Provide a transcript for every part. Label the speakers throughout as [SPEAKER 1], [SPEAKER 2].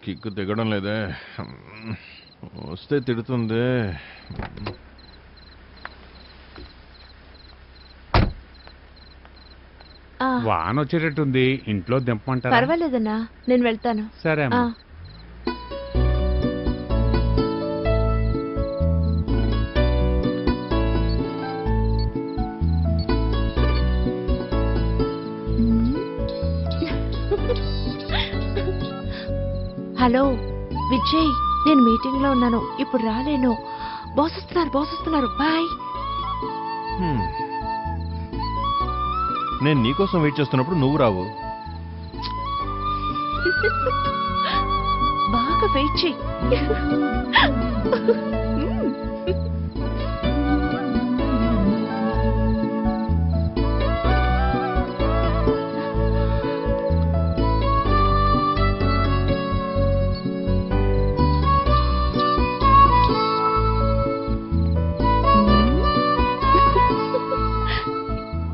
[SPEAKER 1] Kick దిగడం లేదే. వస్తే తిడుతుంది.
[SPEAKER 2] వాన వచ్చేటట్టుంది, ఇంట్లో దింపమంటారా?
[SPEAKER 3] పర్వాలేదన్నా, నేను వెళ్తాను.
[SPEAKER 2] సరే అమ్మా.
[SPEAKER 3] హలో విజయ్, నేను మీటింగ్ లో ఉన్నాను, ఇప్పుడు రాలేను. బాస్ వస్తున్నారు. బాయ్.
[SPEAKER 1] నేను నీకోసం వెయిట్ చేస్తున్నప్పుడు నువ్వు రావు.
[SPEAKER 3] బాగా వెయిట్ చెయ్యి.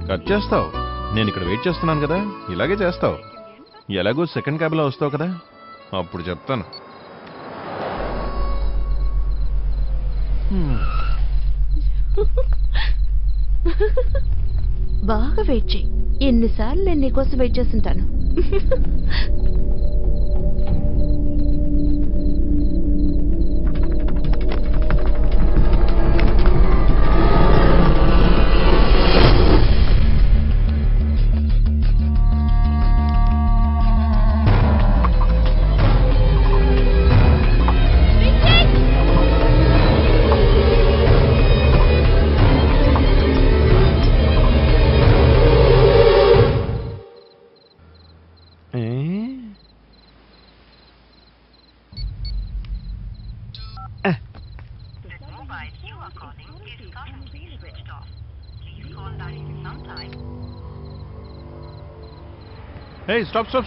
[SPEAKER 1] కట్ చేస్తావు. నేను ఇక్కడ వెయిట్ చేస్తున్నాను కదా, ఇలాగే చేస్తావు. ఎలాగో సెకండ్ క్యాబ్లో వస్తావు కదా, అప్పుడు చెప్తాను.
[SPEAKER 3] బాగా వెయిట్ చెయ్యి. ఎన్నిసార్లు నేను నీకోసం వెయిట్ చేస్తుంటాను.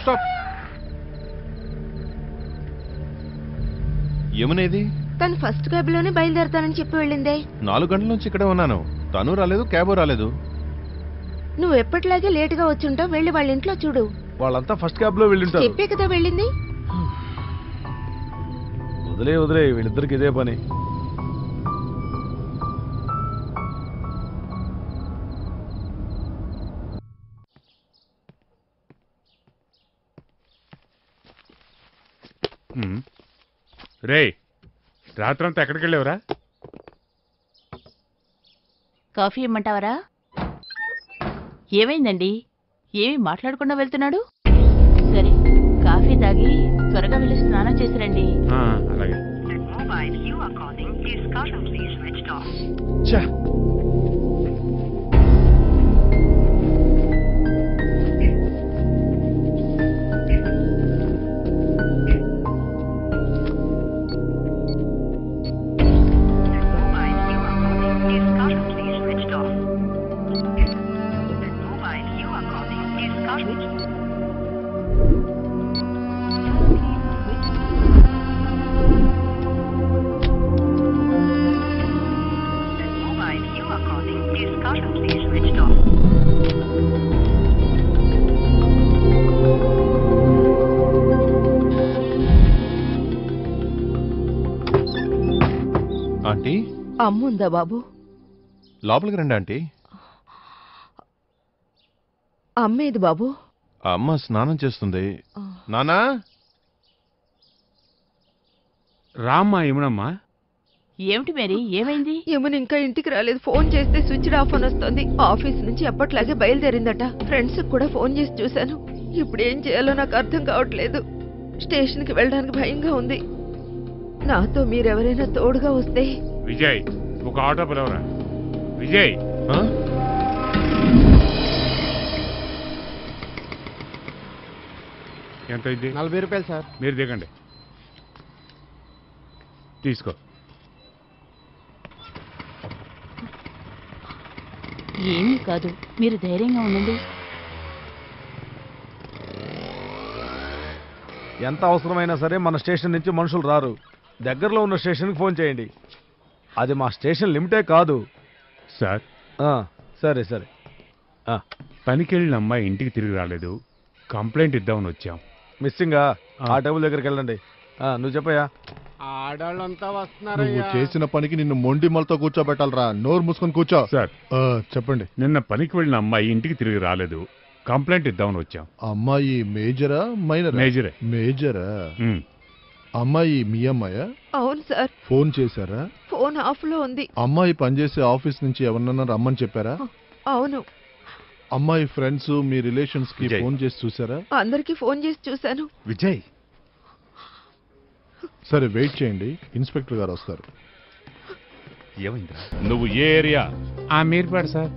[SPEAKER 1] స్టాప్. ఏమనేది?
[SPEAKER 3] తను ఫస్ట్ క్యాబ్ లోనే బయలుదేరతానని చెప్పి వెళ్ళిందే.
[SPEAKER 1] 4 గంటల నుంచి ఇక్కడే ఉన్నాను. తను రాలేదు, క్యాబు రాలేదు.
[SPEAKER 3] నువ్వు ఎప్పటిలాగే లేట్ గా వచ్చుంటావు. వెళ్ళి వాళ్ళ ఇంట్లో చూడు.
[SPEAKER 4] వాళ్ళంతా ఫస్ట్ క్యాబ్ లో వెళ్ళింటారు.
[SPEAKER 3] చెప్పే కదా వెళ్ళింది.
[SPEAKER 4] వదిలే వీళ్ళిద్దరికి ఇదే పని.
[SPEAKER 2] రే, రాత్రంతా ఎక్కడికి వెళ్ళేవరా?
[SPEAKER 5] కాఫీ ఇమ్మంటావరా? ఏమైందండి? ఏమి మాట్లాడకుండా వెళ్తున్నాడు? సరే, కాఫీ తాగి త్వరగా వెళ్ళి స్నానం చేసిరండి.
[SPEAKER 2] అలాగే.
[SPEAKER 1] ఆంటీ,
[SPEAKER 3] అమ్ముందా బాబు?
[SPEAKER 1] లోపలికి రండి ఆంటీ.
[SPEAKER 3] అమ్మేది బాబు?
[SPEAKER 1] అమ్మ స్నానం చేస్తుంది. నానా,
[SPEAKER 2] రామ్మా. ఏమనమ్మా?
[SPEAKER 5] ఏమిటి మేరీ, ఏమైంది?
[SPEAKER 3] ఏమని ఇంకా ఇంటికి రాలేదు. ఫోన్ చేస్తే స్విచ్ ఆఫ్ అని వస్తుంది. ఆఫీస్ నుంచి ఎప్పట్లాగే బయలుదేరిందట. ఫ్రెండ్స్ కూడా ఫోన్ చేసి చూశాను. ఇప్పుడు ఏం చేయాలో నాకు అర్థం కావట్లేదు. స్టేషన్ కి వెళ్ళడానికి భయంగా ఉంది. నాతో మీరెవరైనా తోడుగా వస్తే.
[SPEAKER 2] విజయ్, ఒక ఆటో పిలవరా. విజయ్, ఎంత అయింది?
[SPEAKER 4] 40 రూపాయలు సార్.
[SPEAKER 2] మీరు దిగండి. తీసుకో.
[SPEAKER 5] ఏమీ కాదు, మీరు ధైర్యంగా ఉండండి.
[SPEAKER 4] ఎంత అవసరమైనా సరే మన స్టేషన్ నుంచి మనుషులు రారు. దగ్గరలో ఉన్న స్టేషన్కి ఫోన్ చేయండి. అది మా స్టేషన్ లిమిటే కాదు
[SPEAKER 2] సార్.
[SPEAKER 4] సరే.
[SPEAKER 2] పనికి వెళ్ళిన అమ్మాయి ఇంటికి తిరిగి రాలేదు. కంప్లైంట్ ఇద్దామని వచ్చాం.
[SPEAKER 4] మిస్సింగా ఆ టేబుల్ దగ్గరికి వెళ్ళండి. నువ్వు చెప్పయ్యా.
[SPEAKER 6] ఆడాళ్ళంతా
[SPEAKER 7] నువ్వు
[SPEAKER 6] వస్తున్నారయ్యా.
[SPEAKER 7] చేసిన పనికి నిన్ను మొండి మలతో కూర్చోబెట్టాలరా. నోరు మూసుకొని కూర్చో.
[SPEAKER 2] సార్
[SPEAKER 7] చెప్పండి.
[SPEAKER 2] నిన్న పనికి వెళ్ళిన అమ్మాయి ఇంటికి తిరిగి రాలేదు. కంప్లైంట్ ఇద్దామని వచ్చాం.
[SPEAKER 7] అమ్మాయి మేజరా మైనరా?
[SPEAKER 2] మేజరే.
[SPEAKER 7] మేజరా?
[SPEAKER 2] ఉమ్.
[SPEAKER 7] అమ్మాయి మీ అమ్మాయా?
[SPEAKER 3] అవును సార్,
[SPEAKER 7] ఫోన్ చేశారా?
[SPEAKER 3] ఫోన్ ఆఫ్ లో ఉంది.
[SPEAKER 7] అమ్మాయి పనిచేసే ఆఫీస్ నుంచి ఎవరినన్నా రమ్మని చెప్పారా?
[SPEAKER 3] అవును,
[SPEAKER 7] అమ్మాయి ఫ్రెండ్స్ మీ రిలేషన్స్ కి
[SPEAKER 2] విజయ్.
[SPEAKER 7] ఫోన్ చేసి చూసారా?
[SPEAKER 3] అందరికి ఫోన్ చేసి చూశాను.
[SPEAKER 2] విజయ్,
[SPEAKER 7] సరే వెయిట్ చేయండి, ఇన్స్పెక్టర్ గారు వస్తారు.
[SPEAKER 2] ఏమైందిరా?
[SPEAKER 8] నువ్వు ఏ ఏరియా,
[SPEAKER 6] మీరుపేట సార్.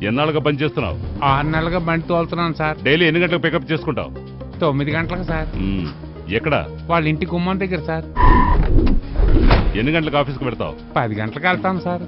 [SPEAKER 8] ఎన్నాళ్ళుగా పనిచేస్తున్నావు?
[SPEAKER 6] 6 నెలలుగా బండి తోలుతున్నాను సార్.
[SPEAKER 8] డైలీ ఎన్ని గంటలకు పికప్ చేసుకుంటావు?
[SPEAKER 6] 9 గంటలకు సార్.
[SPEAKER 8] ఎక్కడ?
[SPEAKER 6] వాళ్ళ ఇంటి గుమ్మం దగ్గర సార్.
[SPEAKER 8] ఎన్ని గంటలకు ఆఫీస్కి పెడతావు?
[SPEAKER 6] 10 గంటలకు వెళ్తాను సార్.